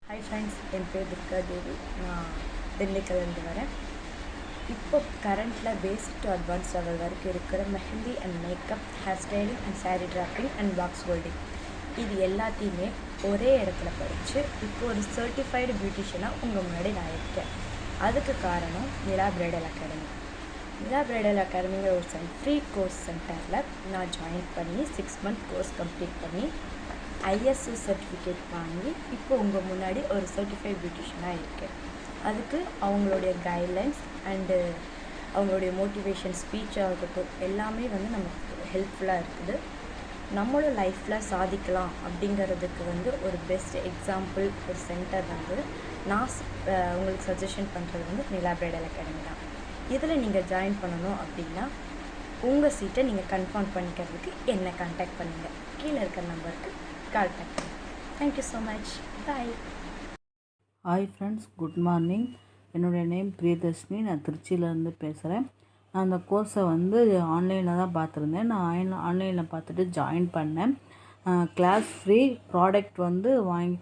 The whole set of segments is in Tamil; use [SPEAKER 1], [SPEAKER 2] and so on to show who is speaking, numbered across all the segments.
[SPEAKER 1] ஹாய் ஃப்ரெண்ட்ஸ், என் பேர் துர்கா தேவி. நான் திண்டுக்கல்லேருந்து வரேன். இப்போ கரண்ட்டில் பேசிக் டு அட்வான்ஸ் லெவல் வரைக்கும் இருக்கிற mehndi and makeup, hair styling and sari draping and box holding இது எல்லாத்தையுமே ஒரே இடத்துல படித்து இப்போ ஒரு சர்டிஃபைடு பியூட்டிஷியனாக உங்கள் முன்னாடி நான் இருக்கேன். அதுக்கு காரணம் நிலா பிரைடல் அகாடமி. நிலா பிரைடல் அகாடமிங்கிற ஒரு ஃப்ரீ கோர்ஸ் சென்டரில் நான் ஜாயின் பண்ணி 6 மந்த் கோர்ஸ் கம்ப்ளீட் பண்ணி ஐஎஸ்ஓ சர்டிஃபிகேட் வாங்கி இப்போ உங்கள் முன்னாடி ஒரு சர்டிஃபைட் பியூட்டிஷியனாக இருக்கேன். அதுக்கு அவங்களுடைய கைட்லைன்ஸ் அண்டு அவங்களுடைய மோட்டிவேஷன் ஸ்பீச்சாக இருக்கட்டும் எல்லாமே நமக்கு ஹெல்ப்ஃபுல்லாக இருக்குது. நம்மளோட லைஃப்பில் சாதிக்கலாம் அப்படிங்கிறதுக்கு ஒரு பெஸ்ட் எக்ஸாம்பிள் ஒரு சென்டர் நான் உங்களுக்கு சஜஷன் பண்ணுறது நிலா பிரைடல் அகாடமி தான். இதில் நீங்கள் ஜாயின் பண்ணணும் அப்படின்னா உங்கள் சீட்டை நீங்கள் கன்ஃபார்ம் பண்ணிக்கிறதுக்கு என்னை கான்டாக்ட் பண்ணுங்கள். கீழே இருக்கிற நம்பருக்கு கால் பண்ணுங்கள். Thank you so much. Bye.
[SPEAKER 2] Hi friends, good morning. என்னுடைய நேம் பிரியதர்ஷினி. நான் திருச்சியிலேருந்து பேசுகிறேன். நான் அந்த கோர்ஸை ஆன்லைனில் தான் பார்த்துருந்தேன். நான் ஆன்லைனில் பார்த்துட்டு ஜாயின் பண்ணேன். Class free. ப்ராடக்ட் வாங்கி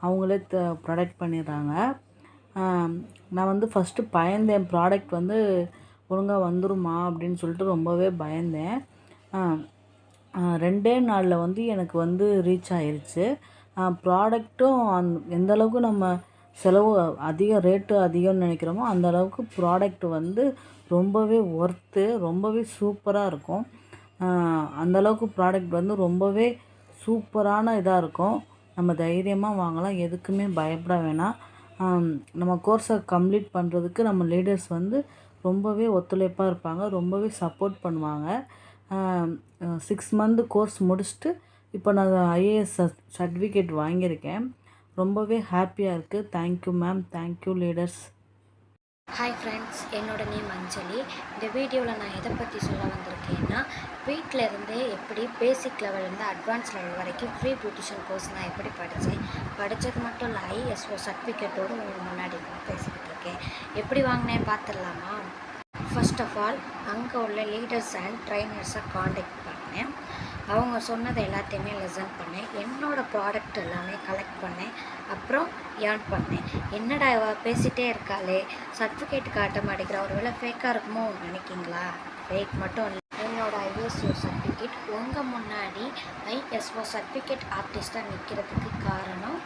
[SPEAKER 2] அவங்களே ப்ராடக்ட் பண்ணிடுறாங்க. நான் ஃபஸ்ட்டு பயந்தேன். ப்ராடக்ட் ஒழுங்காக வந்துருமா அப்படின்னு சொல்லிட்டு ரொம்பவே பயந்தேன். 2 நாளில் எனக்கு ரீச் ஆயிடுச்சு. ப்ராடக்ட்டும் எந்தளவுக்கு நம்ம செலவு அதிகம், ரேட்டு அதிகம்னு நினைக்கிறோமோ அந்தளவுக்கு ப்ராடக்ட் ரொம்பவே ஒர்த்து, ரொம்பவே சூப்பராக இருக்கும். அந்தளவுக்கு ப்ராடக்ட் ரொம்பவே சூப்பரான இதாக இருக்கும். நம்ம தைரியமாக வாங்கலாம், எதுக்குமே பயப்பட வேணாம். நம்ம கோர்ஸை கம்ப்ளீட் பண்ணுறதுக்கு நம்ம லீடர்ஸ் ரொம்பவே ஒத்துழைப்பாக இருப்பாங்க, ரொம்பவே சப்போர்ட் பண்ணுவாங்க. 6 மந்த் கோர்ஸ் முடிச்சுட்டு இப்போ நான் ஐஏஎஸ் சர்டிஃபிகேட் வாங்கியிருக்கேன். ரொம்பவே ஹாப்பியாக இருக்குது. Thank you ma'am, thank you leaders.
[SPEAKER 3] Hi friends, என்னோட நேம் அஞ்சலி. இந்த வீடியோவில் நான் எதை பற்றி சொல்ல வந்திருக்கேன்னா, வீட்டில் இருந்தே எப்படி பேசிக் லெவல்லேருந்து அட்வான்ஸ் லெவல் வரைக்கும் ஃப்ரீ பியூட்டிஷியன் கோர்ஸ் நான் எப்படி படித்தது மட்டும் இல்லை, ஐஎஸ்ஓ சர்டிஃபிகேட்டோடு உங்களுக்கு முன்னாடி பேசிக்கிட்டு இருக்கேன். எப்படி வாங்கினேன் பார்த்துடலாமா? ஃபர்ஸ்ட் ஆஃப் ஆல் அங்கே உள்ள லீடர்ஸ் அண்ட் ட்ரைனர்ஸை காண்டாக்ட் பண்ணேன். அவங்க சொன்னதை எல்லாத்தையுமே லிசன் பண்ணேன். என்னோடய ப்ராடக்ட் எல்லாமே கலெக்ட் பண்ணேன். அப்புறம் ஏர்ன் பண்ணேன். என்னடா இவ பேசிகிட்டே இருக்காளே, சர்டிஃபிகேட் காட்ட மாட்டேங்கிற, ஒரு வேளை ஃபேக்காக இருக்குமோ நினைக்கிங்களா? ஃபேக் மட்டும் இல்லை. என்னோடய ஐஎஸ்ஓ சர்டிஃபிகேட் உங்கள் முன்னாடி ஐஎஸ்ஓ சர்டிஃபிகேட் ஆர்டிஸ்ட்டாக நிற்கிறதுக்கு காரணம்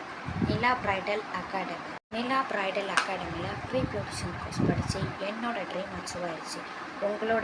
[SPEAKER 3] நிலா பிரைடல் அகாடமி. நிலா பிரைடல் அகாடமியில் ஃப்ரீ பியூட்டிஷியன் கோர்ஸ் படித்து என்னோடய ட்ரீம் அச்சீவ் ஆயிடுச்சு. உங்களோட